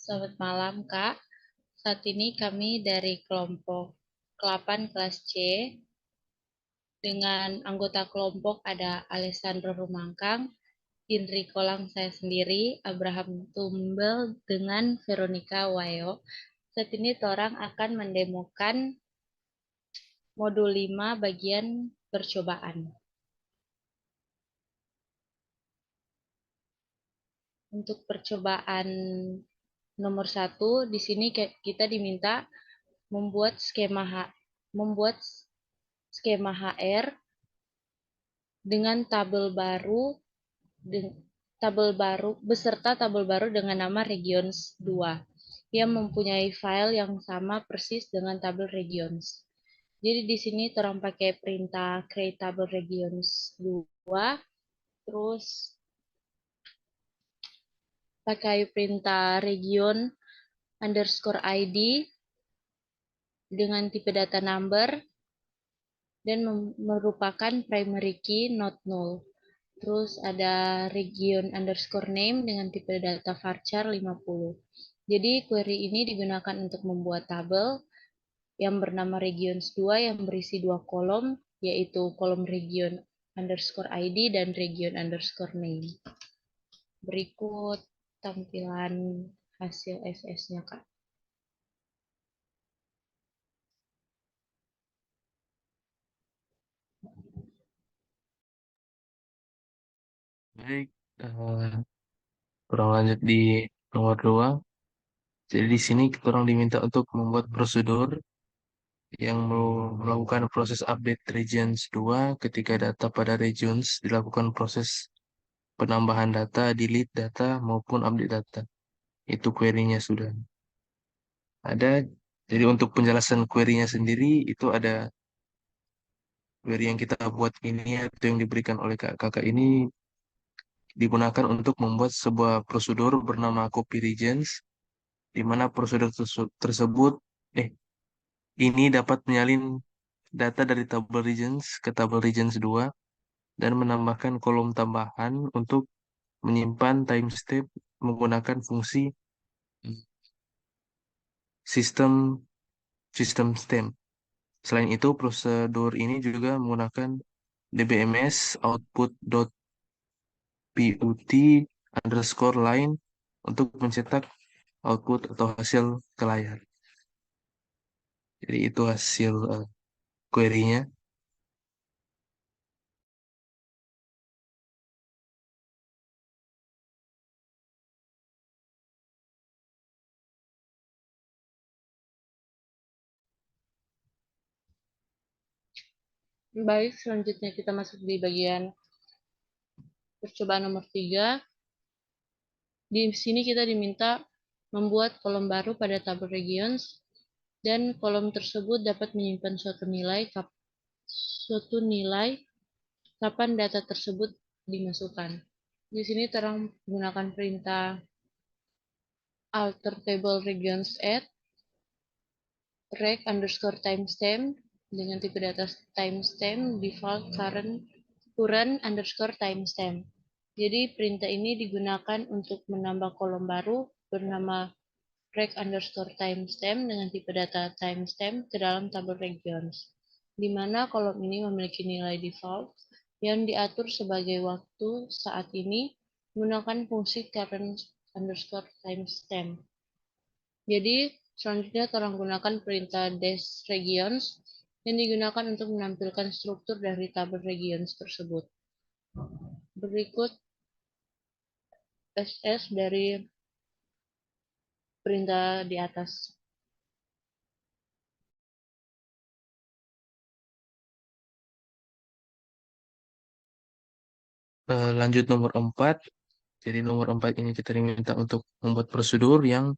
Selamat malam, Kak. Saat ini kami dari kelompok ke-8 kelas C dengan anggota kelompok ada Alessandro Rumangkang, Indri Kolang saya sendiri, Abraham Tumbel dengan Veronica Wayo. Saat ini Torang akan mendemokan modul 5 bagian percobaan. Untuk percobaan nomor 1, di sini kita diminta membuat skema HR dengan tabel baru beserta tabel baru dengan nama Regions 2 yang mempunyai file yang sama persis dengan tabel Regions. Jadi di sini orang pakai perintah create tabel Regions 2, terus pakai perintah region underscore ID dengan tipe data number dan merupakan primary key not null. Terus ada region underscore name dengan tipe data varchar 50. Jadi query ini digunakan untuk membuat tabel yang bernama regions 2 yang berisi 2 kolom, yaitu kolom region underscore ID dan region underscore name. Berikut tampilan hasil SS-nya, Kak. Baik, kurang lanjut di nomor 2. Jadi di sini kita orang diminta untuk membuat prosedur yang melakukan proses update regions 2 ketika data pada regions dilakukan proses penambahan data, delete data, maupun update data. Itu query-nya sudah ada. Jadi untuk penjelasan query-nya sendiri, itu ada query yang kita buat ini atau yang diberikan oleh kakak ini digunakan untuk membuat sebuah prosedur bernama copy regions, di mana prosedur tersebut ini dapat menyalin data dari tabel regions ke tabel regions 2 dan menambahkan kolom tambahan untuk menyimpan timestamp menggunakan fungsi sistem sistem stamp. Selain itu, prosedur ini juga menggunakan dbms output.put underscore line untuk mencetak output atau hasil ke layar. Jadi itu hasil query-nya. Baik, selanjutnya kita masuk di bagian percobaan nomor 3. Di sini kita diminta membuat kolom baru pada tabel regions dan kolom tersebut dapat menyimpan suatu nilai kapan data tersebut dimasukkan. Di sini terang menggunakan perintah alter table regions add rec underscore timestamp dengan tipe data timestamp default current underscore timestamp. Jadi perintah ini digunakan untuk menambah kolom baru bernama rec underscore timestamp dengan tipe data timestamp ke dalam tabel regions, di mana kolom ini memiliki nilai default yang diatur sebagai waktu saat ini menggunakan fungsi current underscore timestamp. Jadi selanjutnya tolong gunakan perintah dash regions yang digunakan untuk menampilkan struktur dari tabel regions tersebut. Berikut SS dari perintah di atas. Lanjut nomor 4. Jadi nomor 4 ini kita diminta untuk membuat prosedur yang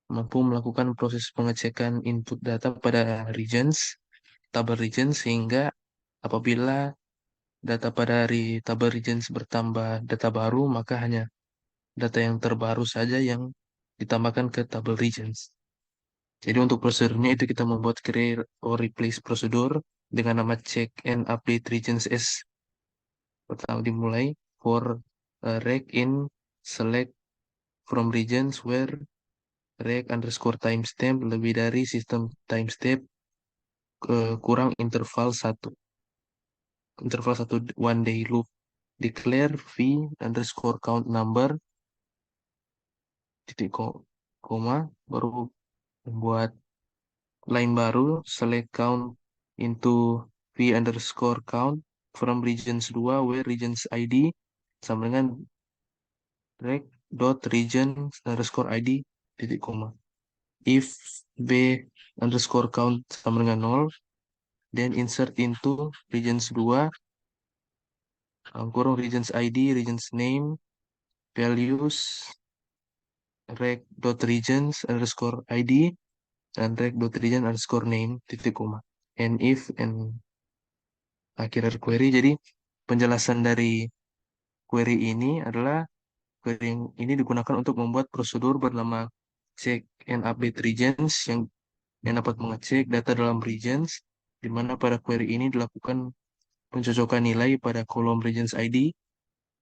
mampu melakukan proses pengecekan input data pada regions, tabel regions, sehingga apabila data pada tabel regions bertambah data baru, maka hanya data yang terbaru saja yang ditambahkan ke tabel regions. Jadi untuk prosedurnya itu kita membuat create or replace prosedur dengan nama check and update regions as. Pertama dimulai for rec in select from regions where rect underscore timestamp lebih dari sistem timestamp kurang interval satu one day loop. Declare v underscore count number titik koma baru membuat line baru, select count into v underscore count from regions 2 where regions ID sama dengan rect dot region underscore ID titik koma. If b underscore count sama dengan 0, then insert into regions 2 kurung regions ID, regions name, values, rect dot regions underscore ID, dan rect dot region underscore name titik koma. And if and akhir query. Jadi penjelasan dari query ini adalah query yang ini digunakan untuk membuat prosedur bernama check and update regions yang dapat mengecek data dalam regions, di mana pada query ini dilakukan pencocokan nilai pada kolom regions ID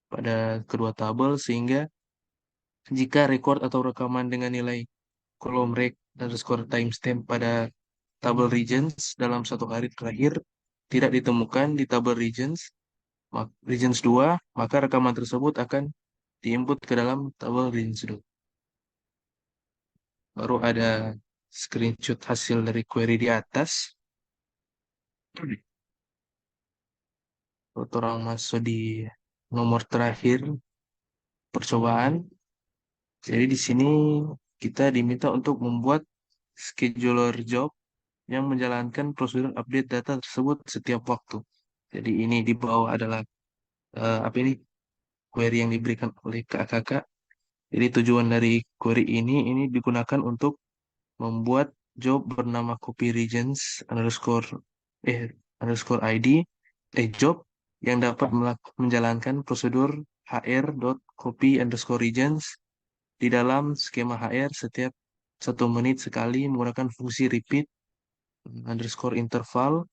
pada kedua tabel, sehingga jika record atau rekaman dengan nilai kolom rec underscore timestamp pada tabel regions dalam satu hari terakhir tidak ditemukan di tabel regions 2, maka rekaman tersebut akan diinput ke dalam tabel regions 2. Baru ada screenshot hasil dari query di atas. Orang masuk di nomor terakhir percobaan. Jadi di sini kita diminta untuk membuat scheduler job yang menjalankan prosedur update data tersebut setiap waktu. Jadi ini di bawah adalah apa ini query yang diberikan oleh kakak. Jadi tujuan dari query ini digunakan untuk membuat job bernama copy regions underscore ID job yang dapat menjalankan prosedur hr.copy underscore regions di dalam skema HR setiap 1 menit sekali menggunakan fungsi repeat underscore interval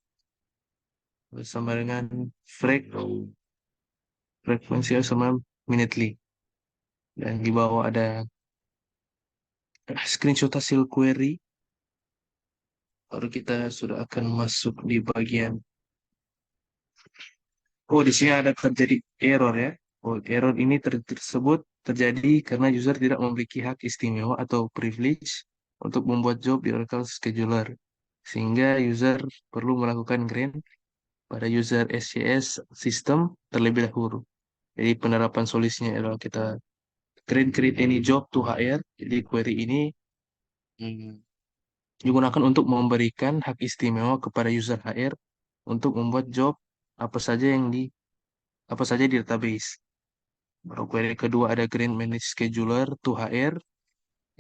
bersama dengan frekuensi sama minutely. Dan di bawah ada screenshot hasil query. Baru kita sudah akan masuk di bagian. Oh, di sini ada terjadi error ya. Oh, error ini tersebut terjadi karena user tidak memiliki hak istimewa atau privilege untuk membuat job di Oracle Scheduler. Sehingga user perlu melakukan grant pada user SCS system terlebih dahulu. Jadi penerapan solusinya adalah kita create any job to HR. Jadi query ini hmm, digunakan untuk memberikan hak istimewa kepada user HR untuk membuat job apa saja di database. Baru query kedua ada Grant Manage Scheduler to HR,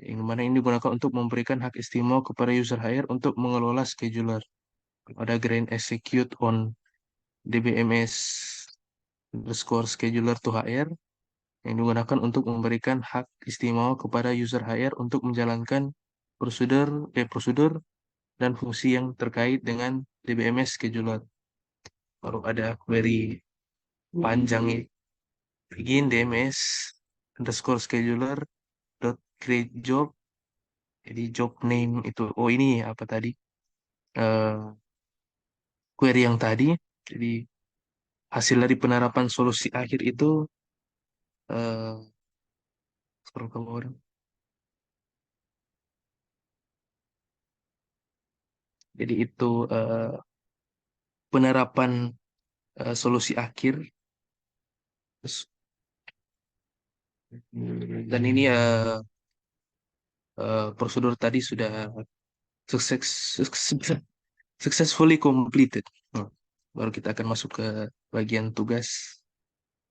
yang mana ini digunakan untuk memberikan hak istimewa kepada user HR untuk mengelola scheduler. Ada Grant Execute on DBMS underscore scheduler to HR, yang digunakan untuk memberikan hak istimewa kepada user HR untuk menjalankan prosedur dan fungsi yang terkait dengan DBMS scheduler. Baru ada query panjang ini. Begin DMS underscore scheduler dot create job. Jadi job name itu, oh ini apa tadi? Eh Query yang tadi. Jadi hasil dari penerapan solusi akhir itu eh scroll ke bawah. Jadi itu penerapan solusi akhir. Dan ini prosedur tadi sudah sukses, successfully completed. Baru kita akan masuk ke bagian tugas.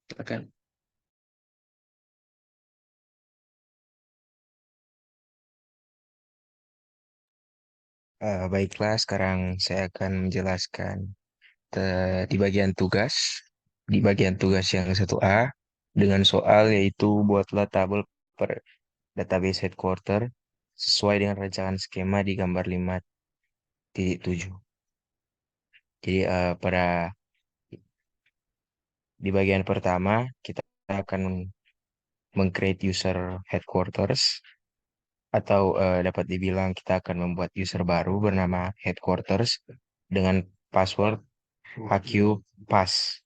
Silakan. Baiklah, sekarang saya akan menjelaskan di bagian tugas. Di bagian tugas yang 1A, dengan soal yaitu buatlah tabel per database headquarter sesuai dengan rancangan skema di gambar 5.7. Jadi di bagian pertama kita akan meng-create user headquarters atau dapat dibilang kita akan membuat user baru bernama headquarters dengan password HQ pass.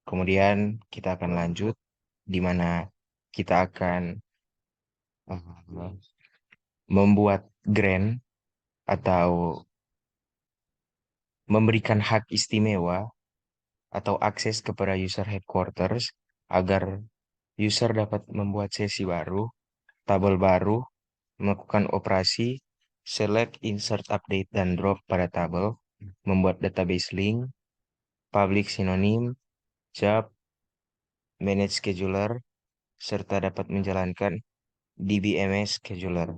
Kemudian kita akan lanjut di mana kita akan uh, membuat grant atau memberikan hak istimewa atau akses kepada user headquarters agar user dapat membuat sesi baru, tabel baru, melakukan operasi select, insert, update, dan drop pada tabel, membuat database link, public sinonim, job, manage scheduler, serta dapat menjalankan DBMS scheduler.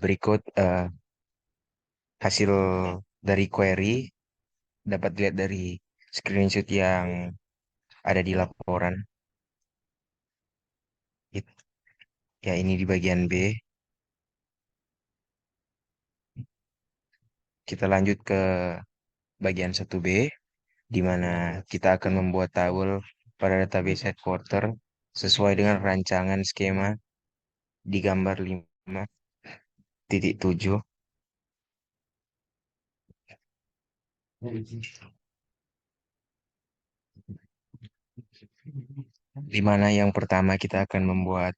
Berikut hasil dari query dapat dilihat dari screenshot yang ada di laporan. Ya, ini di bagian B. Kita lanjut ke bagian 1B, di mana kita akan membuat tabel pada database headquarter sesuai dengan rancangan skema di gambar 5.7, di mana yang pertama kita akan membuat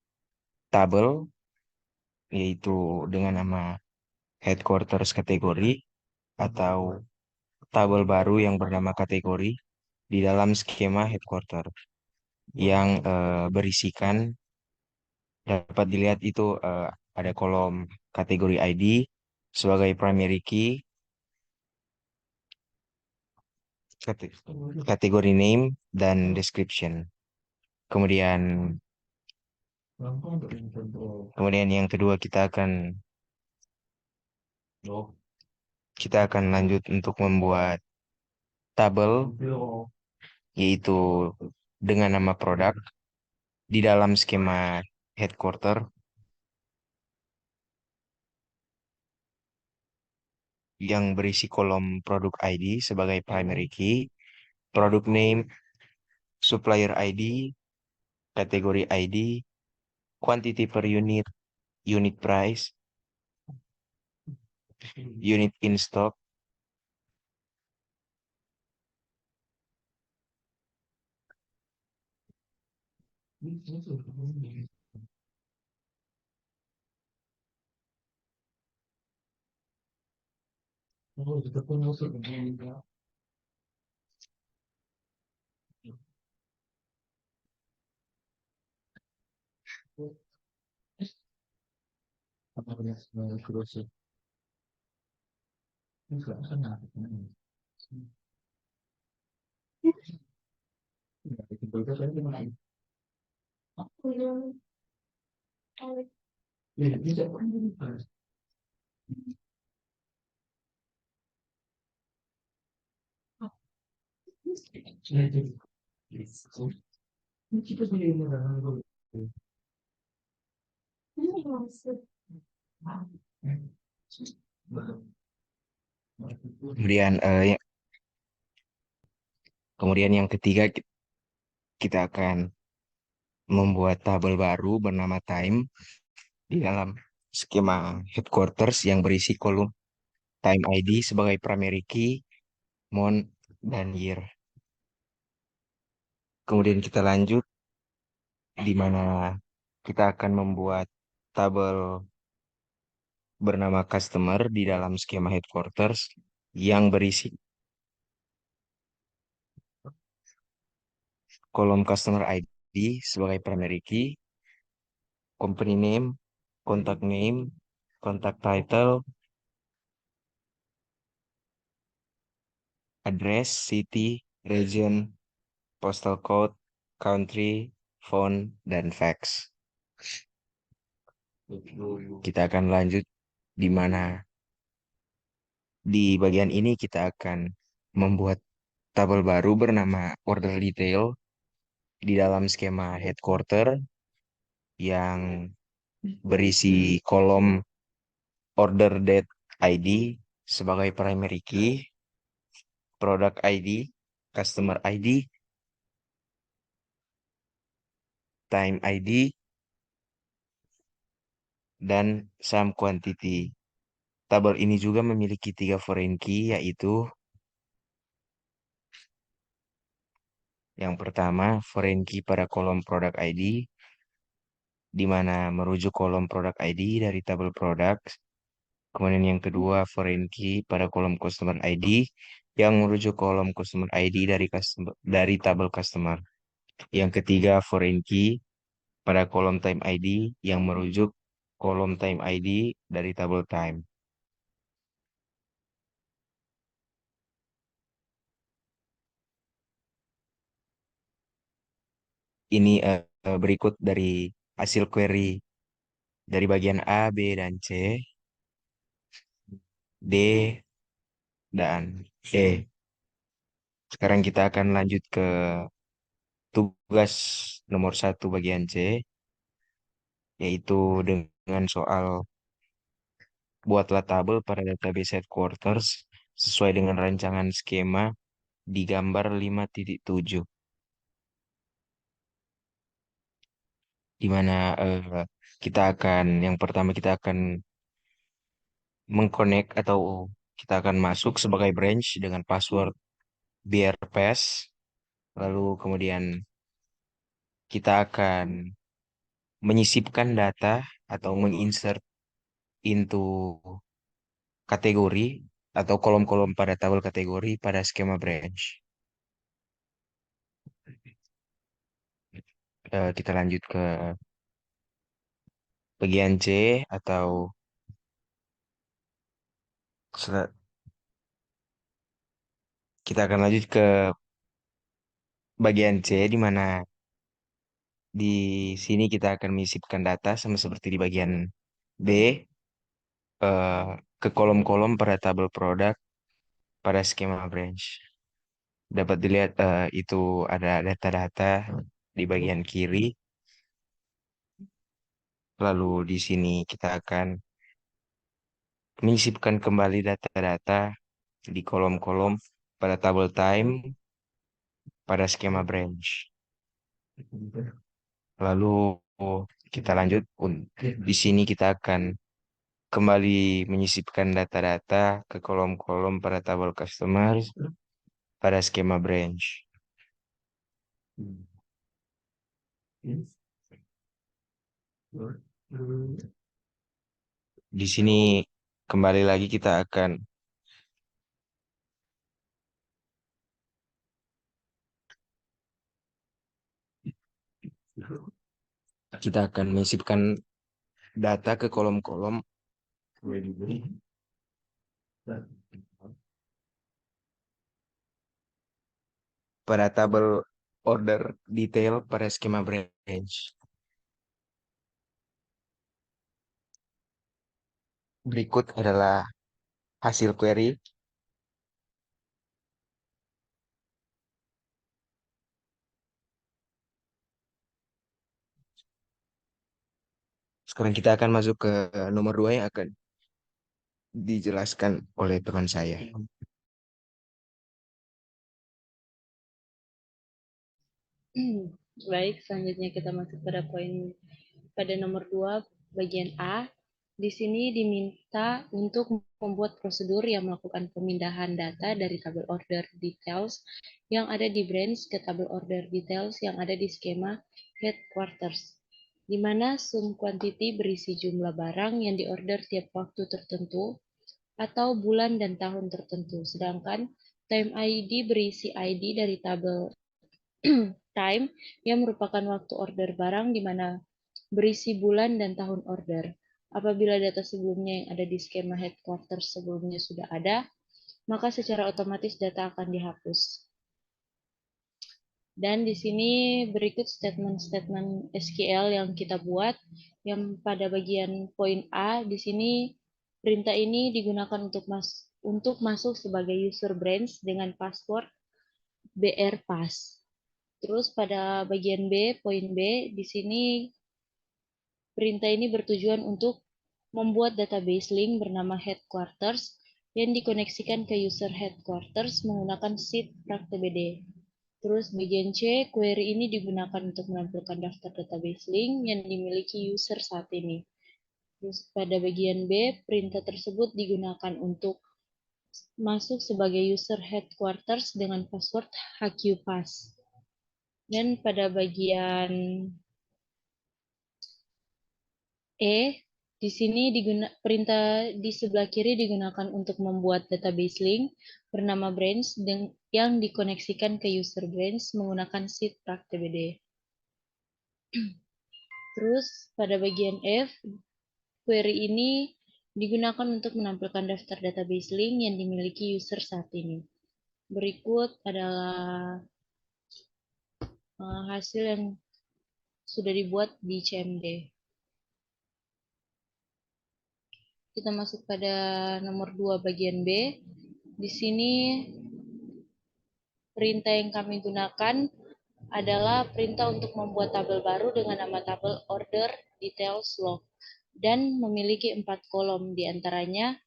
tabel, yaitu dengan nama headquarters kategori atau tabel baru yang bernama kategori di dalam skema headquarter yang berisikan dapat dilihat itu ada kolom kategori ID sebagai primary key, kategori name, dan description. Kemudian kemudian yang kedua kita akan lanjut untuk membuat tabel, yaitu dengan nama produk di dalam skema headquarter yang berisi kolom produk ID sebagai primary key, product name, supplier ID, kategori ID, quantity per unit, unit price, unit in stock, kemudian kemudian yang ketiga kita akan membuat tabel baru bernama time di dalam skema headquarters yang berisi kolom time ID sebagai primary key, month, dan year. Kemudian kita lanjut di mana kita akan membuat tabel bernama customer di dalam skema headquarters yang berisi kolom customer ID sebagai primary key, company name, contact title, address, city, region, postal code, country, phone, dan fax. Kita akan lanjut di mana di bagian ini kita akan membuat tabel baru bernama order detail di dalam skema headquarter yang berisi kolom order date ID sebagai primary key, product ID, customer ID, time ID, dan sum quantity. Tabel ini juga memiliki 3 foreign key, yaitu yang pertama foreign key pada kolom product ID, di mana merujuk kolom product ID dari tabel product. Kemudian yang kedua foreign key pada kolom customer ID yang merujuk kolom customer ID dari tabel customer. Yang ketiga foreign key pada kolom time ID yang merujuk kolom time ID dari tabel time. Ini berikut dari hasil query dari bagian A, B, dan C, D, dan E. Sekarang kita akan lanjut ke tugas nomor 1 bagian C, yaitu dengan soal buatlah tabel pada database headquarters sesuai dengan rancangan skema di gambar 5.7, di mana yang pertama kita akan mengconnect atau kita akan masuk sebagai branch dengan password brpass. Lalu kemudian kita akan menyisipkan data atau menginsert into kategori atau kolom-kolom pada tabel kategori pada skema branch. Kita lanjut ke bagian C, atau kita akan lanjut ke bagian C, di mana di sini kita akan menyisipkan data sama seperti di bagian B, eh, ke kolom-kolom pada tabel produk pada skema branch. Dapat dilihat itu ada data-data di bagian kiri. Lalu di sini kita akan menyisipkan kembali data-data di kolom-kolom pada tabel time pada skema branch. Lalu kita lanjut. Di sini kita akan kembali menyisipkan data-data ke kolom-kolom pada tabel customer pada skema branch. Di sini kembali lagi kita akan menyisipkan data ke kolom-kolom pada tabel order detail pada skema branch. Berikut adalah hasil query. Sekarang kita akan masuk ke nomor 2 yang akan dijelaskan oleh teman saya. Baik, selanjutnya kita masuk pada nomor 2 bagian A. Di sini diminta untuk membuat prosedur yang melakukan pemindahan data dari tabel order details yang ada di branch ke tabel order details yang ada di skema headquarters, di mana sum quantity berisi jumlah barang yang diorder tiap waktu tertentu atau bulan dan tahun tertentu, sedangkan time ID berisi ID dari tabel time yang merupakan waktu order barang di mana berisi bulan dan tahun order. Apabila data sebelumnya yang ada di skema headquarters sebelumnya sudah ada, maka secara otomatis data akan dihapus. Dan di sini berikut statement-statement SQL yang kita buat. Yang pada bagian poin A, di sini perintah ini digunakan untuk masuk sebagai user branch dengan password brpass. Terus pada bagian B, poin B, di sini perintah ini bertujuan untuk membuat database link bernama headquarters yang dikoneksikan ke user headquarters menggunakan sheet praktbd. Terus bagian C, query ini digunakan untuk menampilkan daftar database link yang dimiliki user saat ini. Terus pada bagian B, perintah tersebut digunakan untuk masuk sebagai user headquarters dengan password HQPass. Dan pada bagian E, di sini perintah di sebelah kiri digunakan untuk membuat database link bernama branch yang dikoneksikan ke user branch menggunakan seed PracTBD. Terus pada bagian F, query ini digunakan untuk menampilkan daftar database link yang dimiliki user saat ini. Berikut adalah hasil yang sudah dibuat di CMD. Kita masuk pada nomor 2 bagian B. Di sini perintah yang kami gunakan adalah perintah untuk membuat tabel baru dengan nama tabel order details log dan memiliki 4 kolom, diantaranya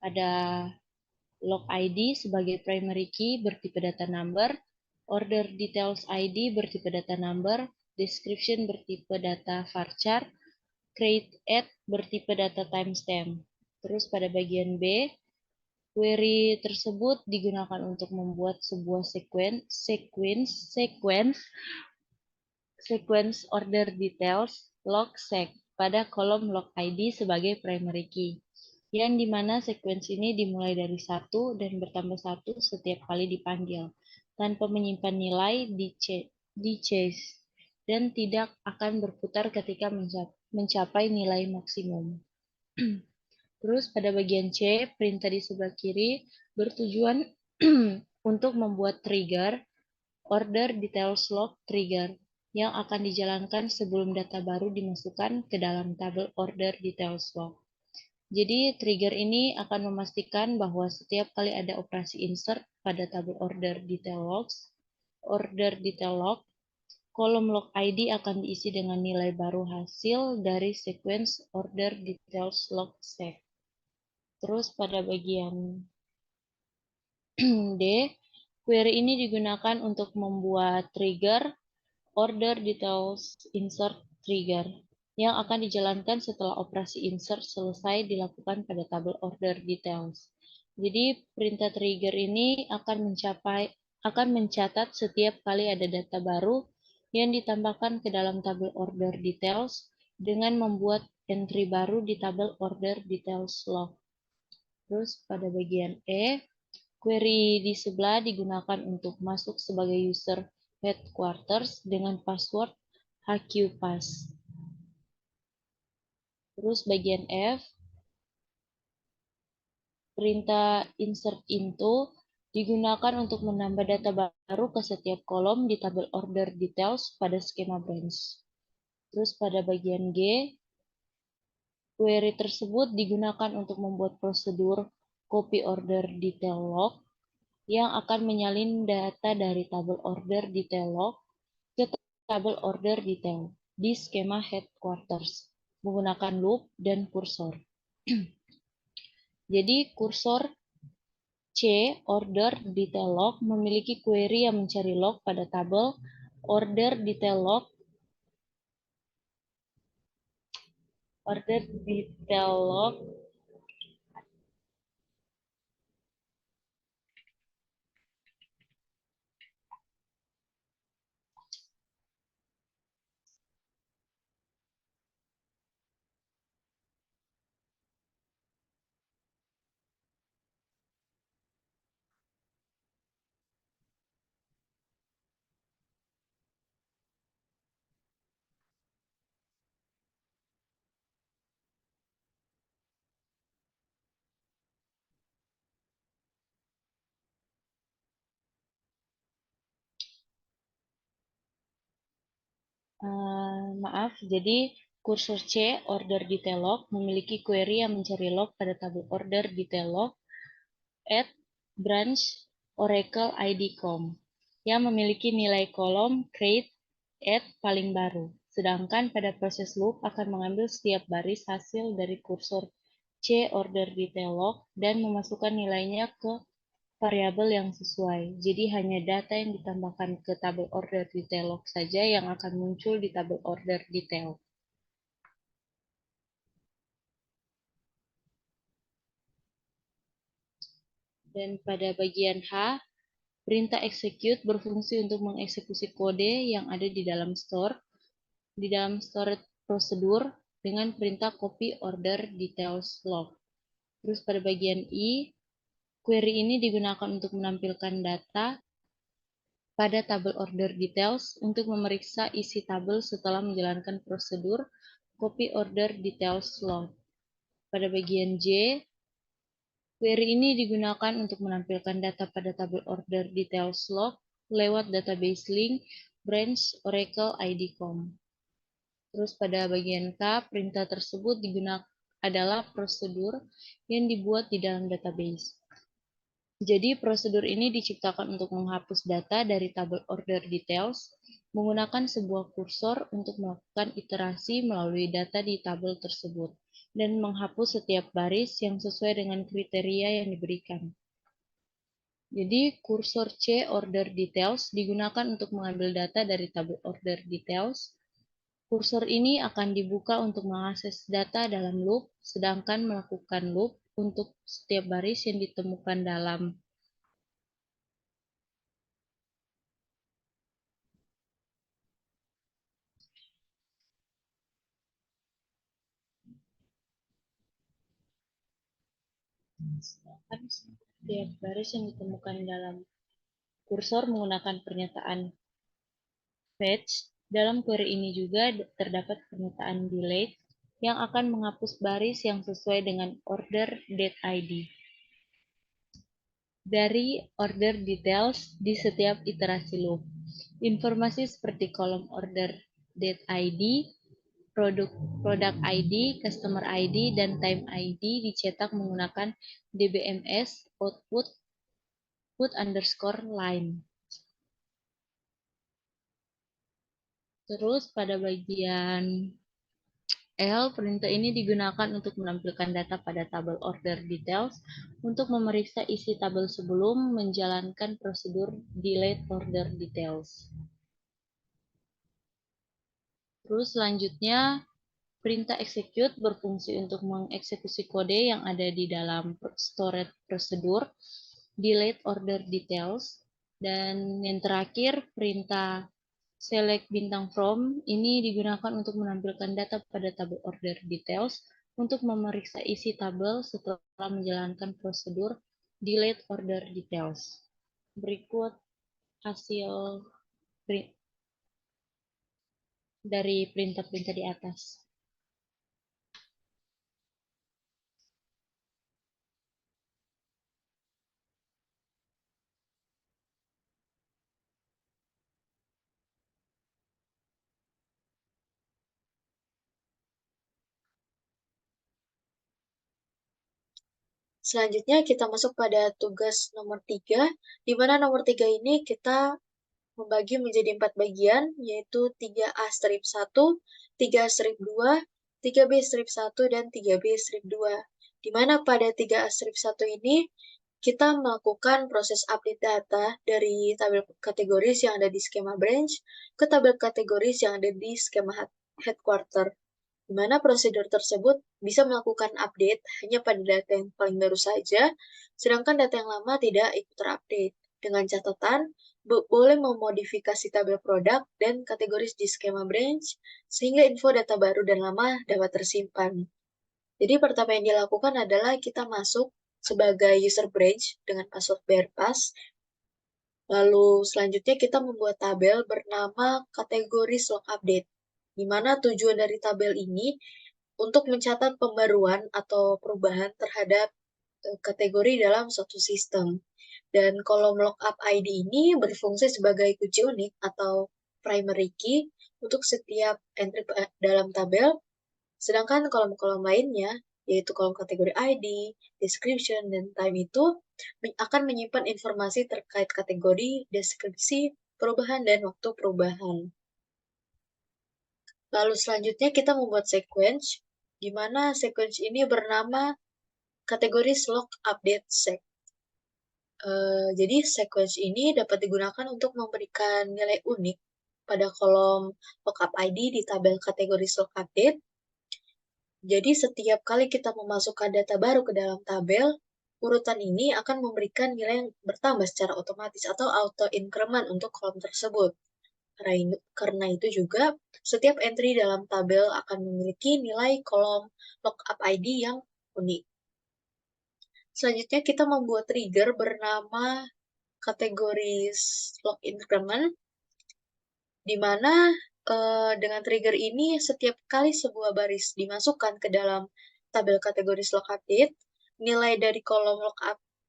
ada log ID sebagai primary key bertipe data number, order details ID bertipe data number, description bertipe data varchar, create add bertipe data timestamp. Terus pada bagian B, query tersebut digunakan untuk membuat sebuah sequence order details log sec pada kolom log ID sebagai primary key, yang dimana sequence ini dimulai dari 1 dan bertambah 1 setiap kali dipanggil, tanpa menyimpan nilai di chase, dan tidak akan berputar ketika mencapai nilai maksimum. Terus pada bagian C, perintah di sebelah kiri bertujuan untuk membuat trigger order details log trigger yang akan dijalankan sebelum data baru dimasukkan ke dalam tabel order details log. Jadi trigger ini akan memastikan bahwa setiap kali ada operasi insert pada tabel order detail log, kolom log ID akan diisi dengan nilai baru hasil dari sequence order details log sec. Terus pada bagian D, query ini digunakan untuk membuat trigger order details insert trigger yang akan dijalankan setelah operasi insert selesai dilakukan pada tabel order details. Jadi perintah trigger ini akan mencatat setiap kali ada data baru yang ditambahkan ke dalam tabel order details dengan membuat entry baru di tabel order details log. Terus pada bagian E, query di sebelah digunakan untuk masuk sebagai user headquarters dengan password HQPass. Terus bagian F, perintah insert into digunakan untuk menambah data baru ke setiap kolom di tabel order details pada skema branch. Terus pada bagian G, query tersebut digunakan untuk membuat prosedur copy order detail log yang akan menyalin data dari tabel order detail log ke tabel order detail di skema headquarters menggunakan loop dan kursor. Jadi kursor C order detail log memiliki query yang mencari log pada tabel order detail log jadi kursor C order detail log memiliki query yang mencari log pada tabel order detail log at branch Oracle ID.com yang memiliki nilai kolom create add paling baru. Sedangkan pada proses loop akan mengambil setiap baris hasil dari kursor C order detail log dan memasukkan nilainya ke variabel yang sesuai. Jadi hanya data yang ditambahkan ke tabel order detail log saja yang akan muncul di tabel order detail. Dan pada bagian H, perintah execute berfungsi untuk mengeksekusi kode yang ada di dalam storage prosedur dengan perintah copy order details log. Terus pada bagian I, query ini digunakan untuk menampilkan data pada tabel order details untuk memeriksa isi tabel setelah menjalankan prosedur copy order details log. Pada bagian J, query ini digunakan untuk menampilkan data pada tabel order details log lewat database link branch Oracle ID.com. Terus pada bagian K, perintah tersebut adalah prosedur yang dibuat di dalam database. Jadi prosedur ini diciptakan untuk menghapus data dari tabel order details menggunakan sebuah kursor untuk melakukan iterasi melalui data di tabel tersebut dan menghapus setiap baris yang sesuai dengan kriteria yang diberikan. Jadi kursor C order details digunakan untuk mengambil data dari tabel order details. Kursor ini akan dibuka untuk mengakses data dalam loop, sedangkan melakukan loop untuk setiap baris yang ditemukan dalam setiap baris yang ditemukan dalam kursor menggunakan pernyataan fetch. Dalam query ini juga terdapat pernyataan delete yang akan menghapus baris yang sesuai dengan order date ID dari order details di setiap iterasi loop. Informasi seperti kolom order date ID, product ID, customer ID, dan time ID dicetak menggunakan DBMS output _line. Terus pada bagian L, perintah ini digunakan untuk menampilkan data pada tabel order details untuk memeriksa isi tabel sebelum menjalankan prosedur delete order details. Terus selanjutnya, perintah execute berfungsi untuk mengeksekusi kode yang ada di dalam storage prosedur delete order details. Dan yang terakhir, perintah select bintang from ini digunakan untuk menampilkan data pada tabel order details untuk memeriksa isi tabel setelah menjalankan prosedur delete order details. Berikut hasil dari perintah-perintah di atas. Selanjutnya kita masuk pada tugas nomor 3, di mana nomor 3 ini kita membagi menjadi 4 bagian, yaitu 3A-1, 3A-2, 3B-1, dan 3B-2. Di mana pada 3A-1 ini, kita melakukan proses update data dari tabel kategoris yang ada di skema branch ke tabel kategoris yang ada di skema headquarter, di mana prosedur tersebut bisa melakukan update hanya pada data yang paling baru saja, sedangkan data yang lama tidak ikut terupdate. Dengan catatan, boleh memodifikasi tabel produk dan kategoris di skema branch, sehingga info data baru dan lama dapat tersimpan. Jadi pertama yang dilakukan adalah kita masuk sebagai user branch dengan password BRPass. Lalu selanjutnya kita membuat tabel bernama kategori log update, di mana tujuan dari tabel ini untuk mencatat pembaruan atau perubahan terhadap kategori dalam suatu sistem. Dan kolom lookup ID ini berfungsi sebagai kunci unik atau primary key untuk setiap entry dalam tabel, sedangkan kolom-kolom lainnya, yaitu kolom kategori ID, description, dan time itu akan menyimpan informasi terkait kategori, deskripsi, perubahan, dan waktu perubahan. Lalu selanjutnya kita membuat sequence, di mana sequence ini bernama kategori log update sec. Jadi sequence ini dapat digunakan untuk memberikan nilai unik pada kolom lookup ID di tabel kategori slok update. Jadi setiap kali kita memasukkan data baru ke dalam tabel, urutan ini akan memberikan nilai yang bertambah secara otomatis atau auto increment untuk kolom tersebut. Karena itu juga, setiap entry dalam tabel akan memiliki nilai kolom lookup ID yang unik. Selanjutnya kita membuat trigger bernama kategori slok increment, di mana dengan trigger ini setiap kali sebuah baris dimasukkan ke dalam tabel kategori slok update, nilai dari kolom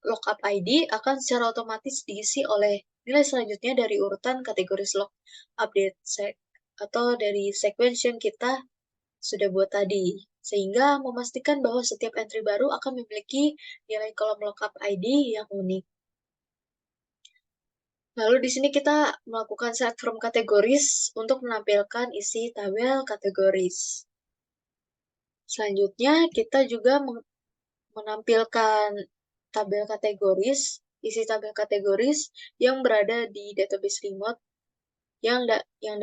lookup ID akan secara otomatis diisi oleh nilai selanjutnya dari urutan kategori slok update atau dari sequence yang kita sudah buat tadi, sehingga memastikan bahwa setiap entry baru akan memiliki nilai kolom lookup ID yang unik. Lalu di sini kita melakukan set from categories untuk menampilkan isi tabel kategoris. Selanjutnya kita juga menampilkan tabel kategoris, isi tabel kategoris yang berada di database remote yang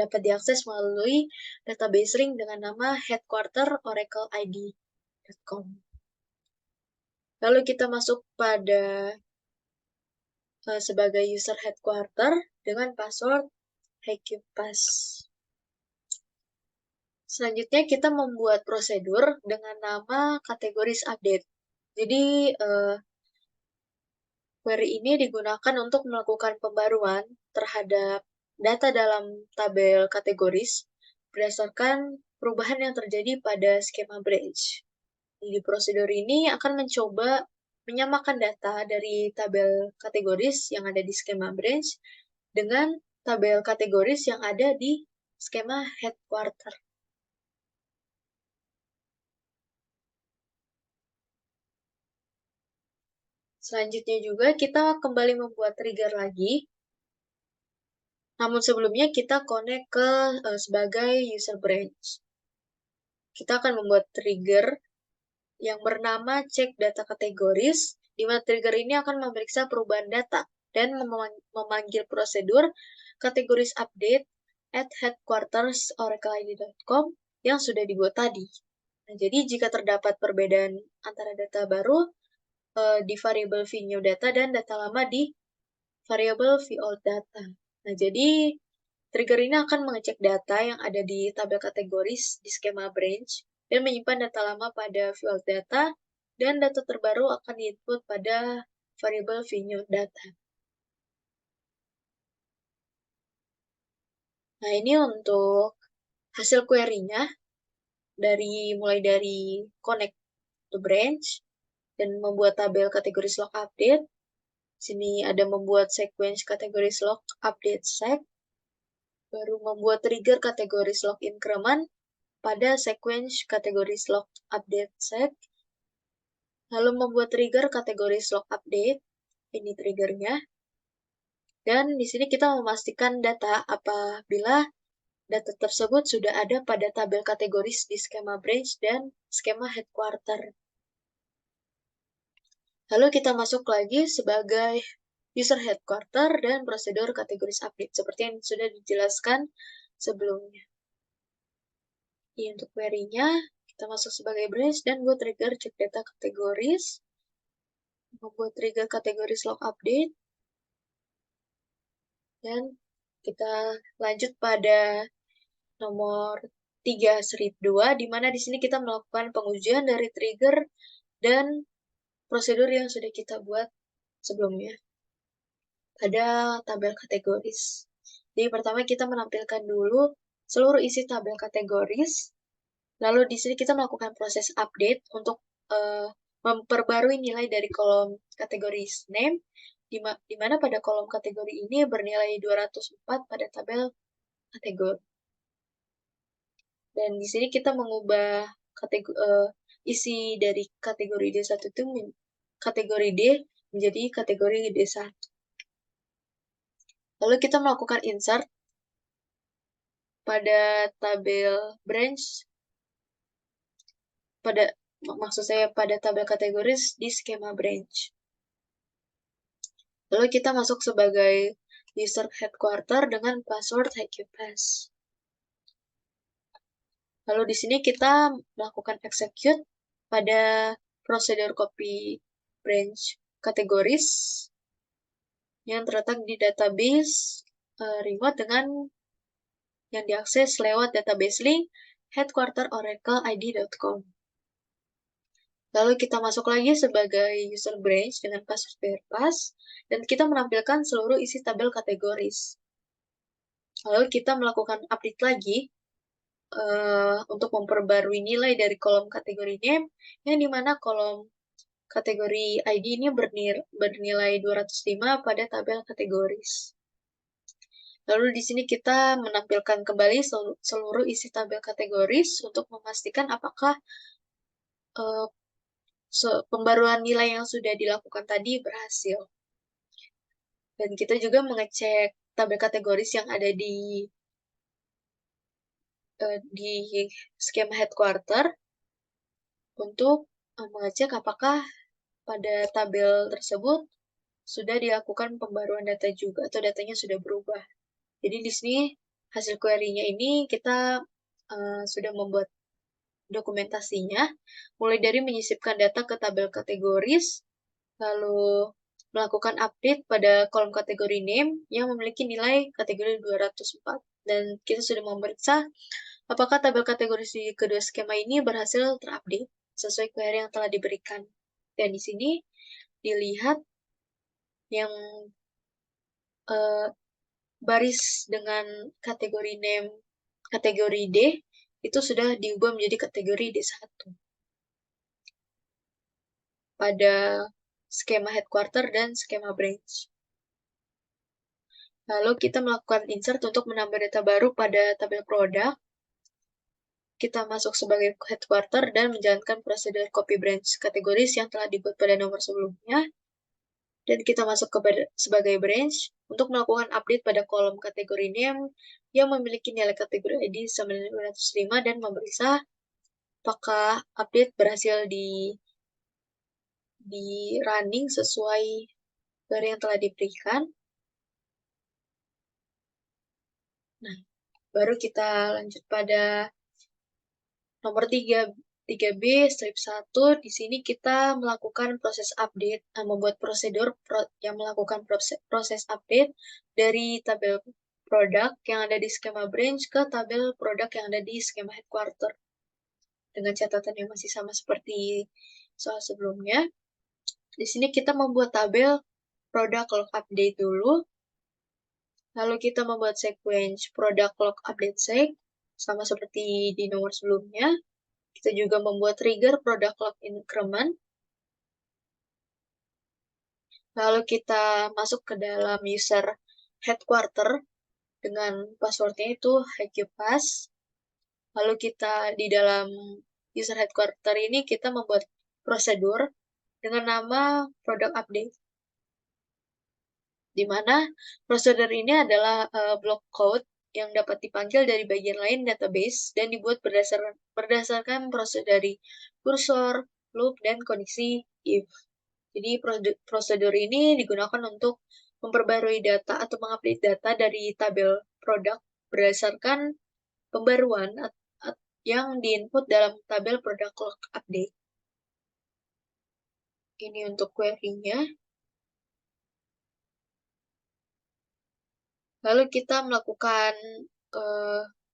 dapat diakses melalui database ring dengan nama headquarter.oracleid.com. Lalu kita masuk pada sebagai user headquarter dengan password HiQpass. Selanjutnya kita membuat prosedur dengan nama kategoris update. Jadi query ini digunakan untuk melakukan pembaruan terhadap data dalam tabel kategoris berdasarkan perubahan yang terjadi pada skema branch. Jadi prosedur ini akan mencoba menyamakan data dari tabel kategoris yang ada di skema branch dengan tabel kategoris yang ada di skema headquarter. Selanjutnya juga kita kembali membuat trigger lagi. Namun sebelumnya kita connect ke sebagai user branch. Kita akan membuat trigger yang bernama check data kategoris, di mana trigger ini akan memeriksa perubahan data dan memanggil prosedur kategoris update at headquarters.oracleid.com yang sudah dibuat tadi. Nah, jadi jika terdapat perbedaan antara data baru di variabel vNew data dan data lama di variabel vOld data. Nah, jadi trigger ini akan mengecek data yang ada di tabel kategoris di skema branch dan menyimpan data lama pada vOld data dan data terbaru akan diinput pada variabel vNew data. Nah, ini untuk hasil query-nya mulai dari connect to branch dan membuat tabel kategori slok update. Sini ada membuat sequence kategori slok update sec, baru membuat trigger kategori slok increment pada sequence kategori slok update sec, lalu membuat trigger kategori slok update, ini triggernya, dan di sini kita memastikan data apabila data tersebut sudah ada pada tabel kategoris di skema branch dan skema headquarter. Lalu kita masuk lagi sebagai user headquarter dan prosedur kategoris update seperti yang sudah dijelaskan sebelumnya. Untuk query-nya, kita masuk sebagai branch dan buat trigger check data kategoris, membuat trigger kategori slok update, dan kita lanjut pada nomor 3/2, di mana di sini kita melakukan pengujian dari trigger dan prosedur yang sudah kita buat sebelumnya pada tabel kategoris. Jadi pertama kita menampilkan dulu seluruh isi tabel kategoris, lalu di sini kita melakukan proses update untuk memperbarui nilai dari kolom kategori name, di mana pada kolom kategori ini bernilai 204 pada tabel kategori. Dan di sini kita mengubah isi dari kategori D1 itu kategori D menjadi kategori D1. Lalu kita melakukan insert pada tabel branch, maksud saya pada tabel kategoris di skema branch. Lalu kita masuk sebagai user headquarter dengan password HQPass. Lalu di sini kita melakukan execute pada prosedur copy branch kategoris yang terletak di database remote dengan yang diakses lewat database link headquarter.oracleid.com. Lalu kita masuk lagi sebagai user branch dengan password berpas dan kita menampilkan seluruh isi tabel kategoris. Lalu kita melakukan update lagi untuk memperbarui nilai dari kolom kategori name, yang dimana kolom kategori ID ini bernilai 205 pada tabel kategoris. Lalu di sini kita menampilkan kembali seluruh isi tabel kategoris untuk memastikan apakah pembaruan nilai yang sudah dilakukan tadi berhasil. Dan kita juga mengecek tabel kategoris yang ada di skema headquarter untuk mengecek apakah pada tabel tersebut sudah dilakukan pembaruan data juga atau datanya sudah berubah. Jadi di sini hasil query-nya ini kita sudah membuat dokumentasinya, mulai dari menyisipkan data ke tabel kategoris, lalu melakukan update pada kolom kategori name yang memiliki nilai kategori 204. Dan kita sudah memeriksa apakah tabel kategoris di kedua skema ini berhasil terupdate sesuai query yang telah diberikan. Dan di sini dilihat yang baris dengan kategori name kategori D itu sudah diubah menjadi kategori D1 pada skema headquarter dan skema branch. Lalu kita melakukan insert untuk menambah data baru pada tabel produk. Kita masuk sebagai headquarter dan menjalankan prosedur copy branch kategoris yang telah dibuat pada nomor sebelumnya. Dan kita masuk sebagai branch untuk melakukan update pada kolom kategori name yang memiliki nilai kategori ID sama dengan 205 dan memeriksa apakah update berhasil di running sesuai dari yang telah diberikan. Nah, baru kita lanjut pada nomor 3B strip 1. Di sini kita melakukan proses update, membuat prosedur yang melakukan proses update dari tabel produk yang ada di skema branch ke tabel produk yang ada di skema headquarter. Dengan catatan yang masih sama seperti soal sebelumnya. Di sini kita membuat tabel produk log update dulu. Lalu kita membuat sequence produk log update seg, sama seperti di nomor sebelumnya. Kita juga membuat trigger produk log increment. Lalu kita masuk ke dalam user headquarter dengan passwordnya itu HQPass. Lalu kita di dalam user headquarter ini kita membuat prosedur dengan nama product update. Di mana prosedur ini adalah block code yang dapat dipanggil dari bagian lain database dan dibuat berdasarkan prosedur dari kursor, loop, dan kondisi if. Jadi prosedur ini digunakan untuk memperbarui data atau mengupdate data dari tabel produk berdasarkan pembaruan yang diinput dalam tabel produk log update. Ini untuk query-nya. Lalu kita melakukan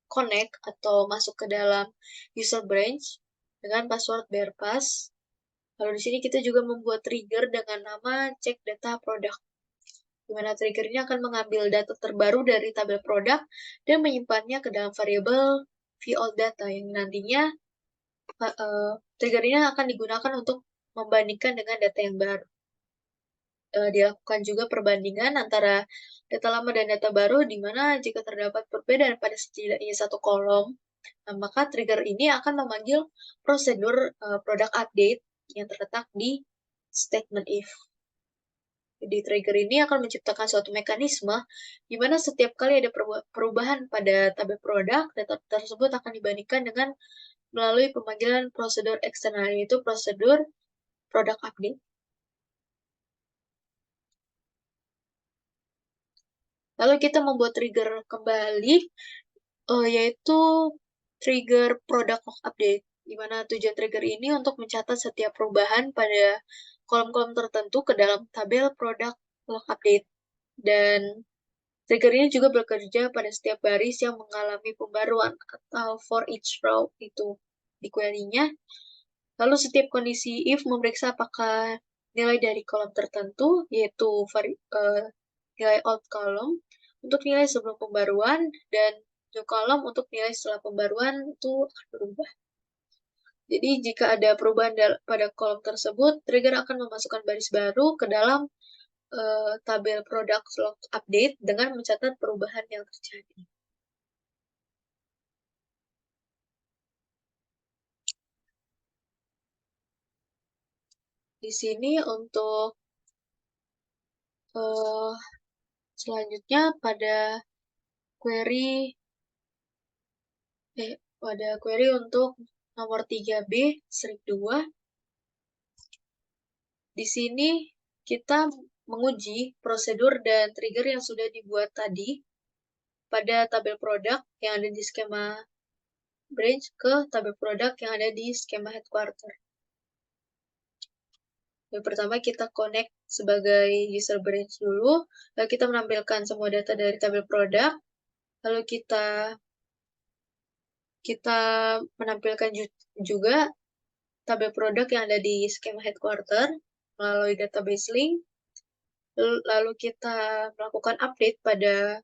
connect atau masuk ke dalam user branch dengan password berpas. Lalu di sini kita juga membuat trigger dengan nama check data product. Di mana trigger ini akan mengambil data terbaru dari tabel produk dan menyimpannya ke dalam variabel vAllData yang nantinya trigger ini akan digunakan untuk membandingkan dengan data yang baru. Dilakukan juga perbandingan antara data lama dan data baru, di mana jika terdapat perbedaan pada setidaknya satu kolom, maka trigger ini akan memanggil prosedur product update yang terletak di statement if. Jadi trigger ini akan menciptakan suatu mekanisme di mana setiap kali ada perubahan pada tabel produk, data tersebut akan dibandingkan dengan melalui pemanggilan prosedur eksternal, yaitu prosedur product update. Lalu kita membuat trigger kembali, yaitu trigger product log update, di mana tujuan trigger ini untuk mencatat setiap perubahan pada kolom-kolom tertentu ke dalam tabel product log update. Dan trigger ini juga bekerja pada setiap baris yang mengalami pembaruan atau for each row itu di query-nya. Lalu setiap kondisi if memeriksa apakah nilai dari kolom tertentu, yaitu nilai old column, untuk nilai sebelum pembaruan, dan new column untuk nilai setelah pembaruan itu akan berubah. Jadi jika ada perubahan pada kolom tersebut, trigger akan memasukkan baris baru ke dalam tabel product log update dengan mencatat perubahan yang terjadi. Di sini untuk selanjutnya pada query untuk nomor 3B strip 2. Di sini kita menguji prosedur dan trigger yang sudah dibuat tadi pada tabel produk yang ada di skema branch ke tabel produk yang ada di skema headquarter. Yang pertama kita connect sebagai user branch dulu, lalu kita menampilkan semua data dari tabel produk, lalu kita menampilkan juga tabel produk yang ada di skema headquarter melalui database link, lalu kita melakukan update pada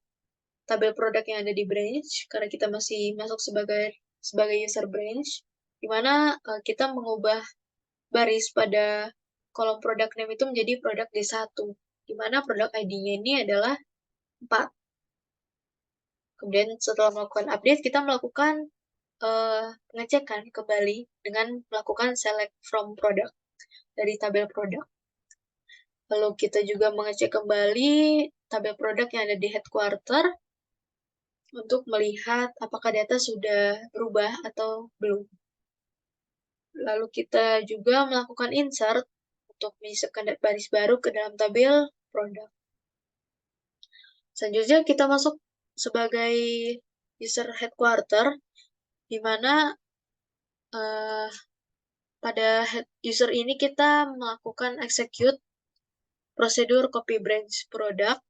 tabel produk yang ada di branch, karena kita masih masuk sebagai user branch, di mana kita mengubah baris pada kolom product name itu menjadi produk D1, di mana produk ID-nya ini adalah 4. Kemudian setelah melakukan update, kita melakukan pengecekan kembali dengan melakukan select from product dari tabel produk. Lalu kita juga mengecek kembali tabel produk yang ada di headquarter untuk melihat apakah data sudah berubah atau belum. Lalu kita juga melakukan insert untuk menyisipkan baris baru ke dalam tabel produk. Selanjutnya kita masuk sebagai user headquarter, di mana pada user ini kita melakukan execute prosedur copy branch product,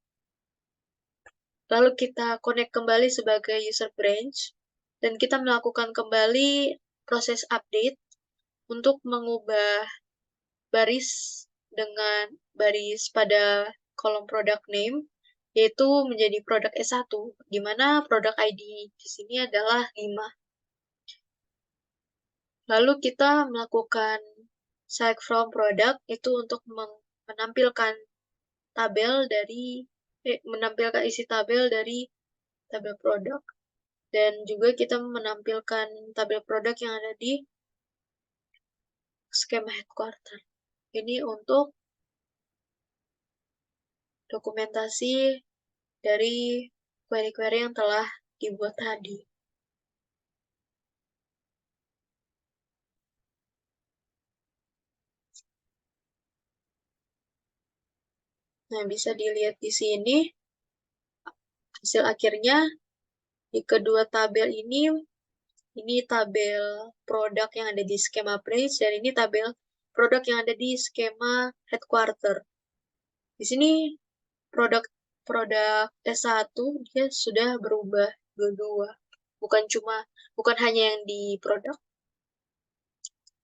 lalu kita connect kembali sebagai user branch, dan kita melakukan kembali proses update untuk mengubah baris dengan baris pada kolom product name, yaitu menjadi produk S1, di mana produk ID di sini adalah 5. Lalu kita melakukan select from product itu untuk menampilkan isi tabel dari tabel produk, dan juga kita menampilkan tabel produk yang ada di skema headquarter. Ini untuk dokumentasi dari query-query yang telah dibuat tadi. Nah, bisa dilihat di sini hasil akhirnya di kedua tabel ini tabel produk yang ada di skema branch, dan ini tabel produk yang ada di skema headquarter. Di sini produk S1 dia sudah berubah dua-dua. Bukan hanya yang di produk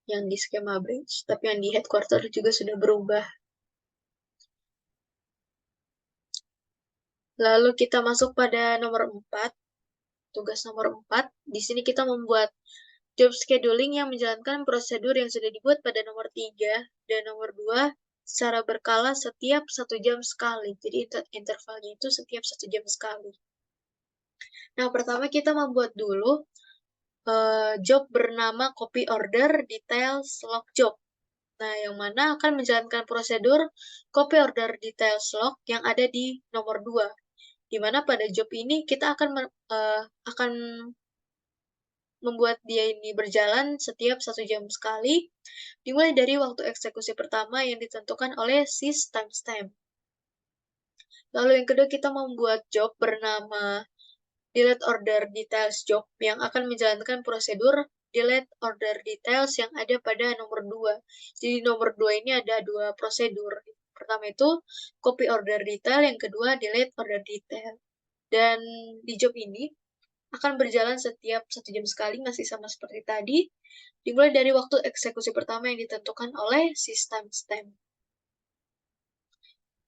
yang di skema branch, tapi yang di headquarter juga sudah berubah. Lalu kita masuk pada nomor 4. Tugas nomor 4, di sini kita membuat job scheduling yang menjalankan prosedur yang sudah dibuat pada nomor 3 dan nomor 2 secara berkala setiap 1 jam sekali. Jadi intervalnya itu setiap 1 jam sekali. Nah, pertama kita membuat dulu job bernama copy order details log job. Nah, yang mana akan menjalankan prosedur copy order details log yang ada di nomor 2. Di mana pada job ini kita akan membuat dia ini berjalan setiap 1 jam sekali, dimulai dari waktu eksekusi pertama yang ditentukan oleh sys timestamp. Lalu yang kedua kita membuat job bernama delete order details job yang akan menjalankan prosedur delete order details yang ada pada nomor 2. Jadi nomor 2 ini ada 2 prosedur. Pertama itu copy order detail, yang kedua delete order detail. Dan di job ini akan berjalan setiap 1 jam sekali, masih sama seperti tadi, dimulai dari waktu eksekusi pertama yang ditentukan oleh sistem timestamp.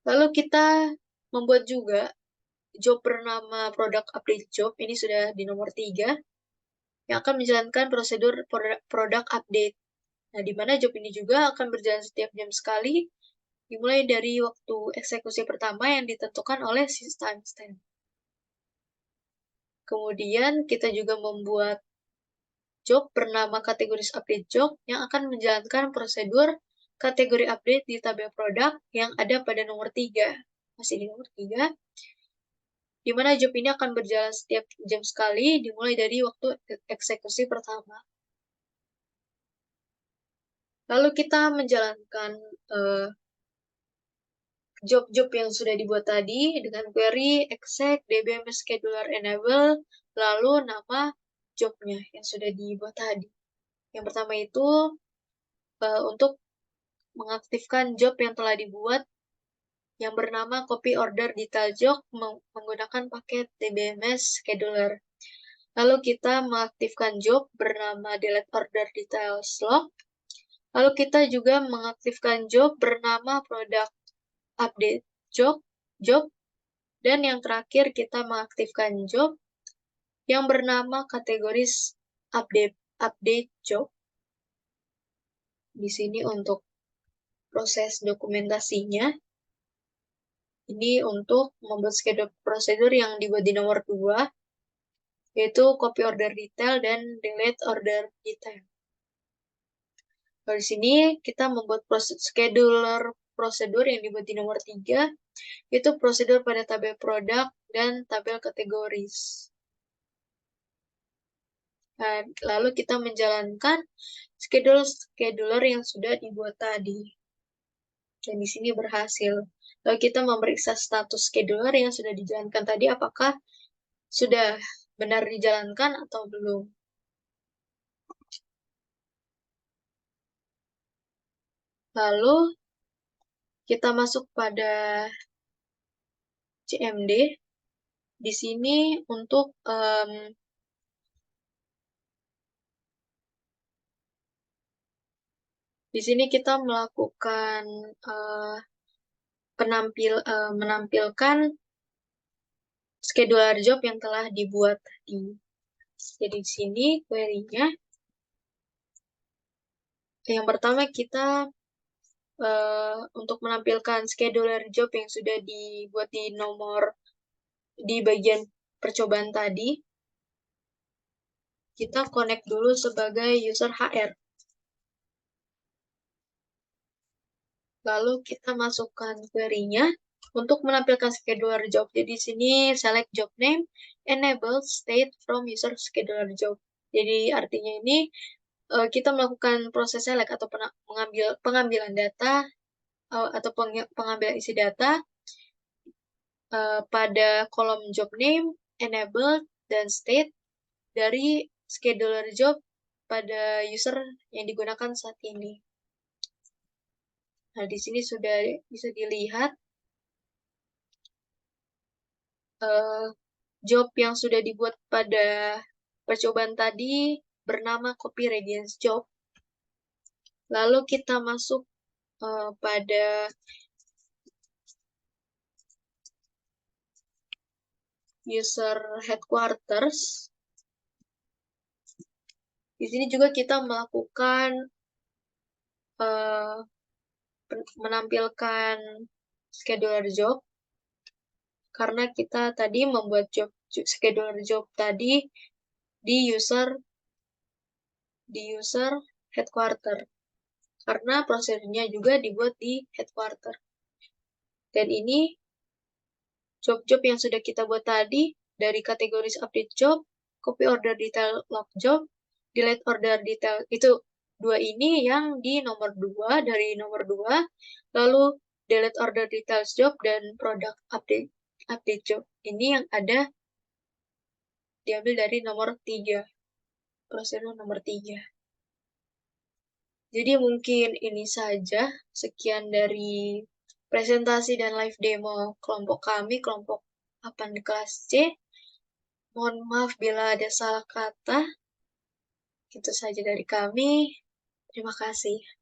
Lalu kita membuat juga job bernama product update job, ini sudah di nomor 3, yang akan menjalankan prosedur product update. Nah, di mana job ini juga akan berjalan setiap jam sekali, dimulai dari waktu eksekusi pertama yang ditentukan oleh sistem timestamp. Kemudian kita juga membuat job bernama kategoris update job yang akan menjalankan prosedur kategori update di tabel produk yang ada pada nomor 3. Masih di nomor 3. Di mana job ini akan berjalan setiap jam sekali, dimulai dari waktu eksekusi pertama. Lalu kita menjalankan job-job yang sudah dibuat tadi dengan query exec dbms scheduler enable, lalu nama jobnya yang sudah dibuat tadi. Yang pertama itu untuk mengaktifkan job yang telah dibuat yang bernama copy order detail job menggunakan paket dbms scheduler. Lalu kita mengaktifkan job bernama delete order detail log. Lalu kita juga mengaktifkan job bernama product update job. Dan yang terakhir kita mengaktifkan job yang bernama kategoris update job. Di sini untuk proses dokumentasinya. Ini untuk membuat schedule prosedur yang dibuat di nomor 2, yaitu copy order detail dan delete order detail. Lalu di sini kita membuat scheduler prosedur yang dibuat di nomor 3, yaitu prosedur pada tabel produk dan tabel kategoris. Nah, lalu kita menjalankan scheduler yang sudah dibuat tadi. Dan di sini berhasil. Lalu kita memeriksa status scheduler yang sudah dijalankan tadi, apakah sudah benar dijalankan atau belum. Lalu kita masuk pada CMD. Di sini untuk di sini kita melakukan menampilkan scheduler job yang telah dibuat tadi. Jadi di sini query-nya yang pertama kita untuk menampilkan scheduler job yang sudah dibuat di bagian percobaan tadi, kita connect dulu sebagai user HR. Lalu kita masukkan query-nya untuk menampilkan scheduler job. Jadi di sini select job name, enable state from user scheduler job. Jadi artinya ini kita melakukan proses select atau pengambilan data atau pengambilan isi data pada kolom job name, enable, dan state dari scheduler job pada user yang digunakan saat ini. Nah, di sini sudah bisa dilihat job yang sudah dibuat pada percobaan tadi bernama copy radiance job. Lalu kita masuk pada user headquarters. Di sini juga kita melakukan menampilkan scheduler job karena kita tadi membuat scheduler job tadi di user headquarter karena prosedurnya juga dibuat di headquarter. Dan ini job-job yang sudah kita buat tadi dari kategoris update job, copy order detail log job, delete order detail, itu dua ini yang di nomor 2, dari nomor 2, lalu delete order details job, dan product update job. Ini yang ada diambil dari nomor 3. Prosedur nomor 3. Jadi mungkin ini saja. Sekian dari presentasi dan live demo kelompok kami, kelompok 8 di kelas C. Mohon maaf bila ada salah kata. Itu saja dari kami. Terima kasih.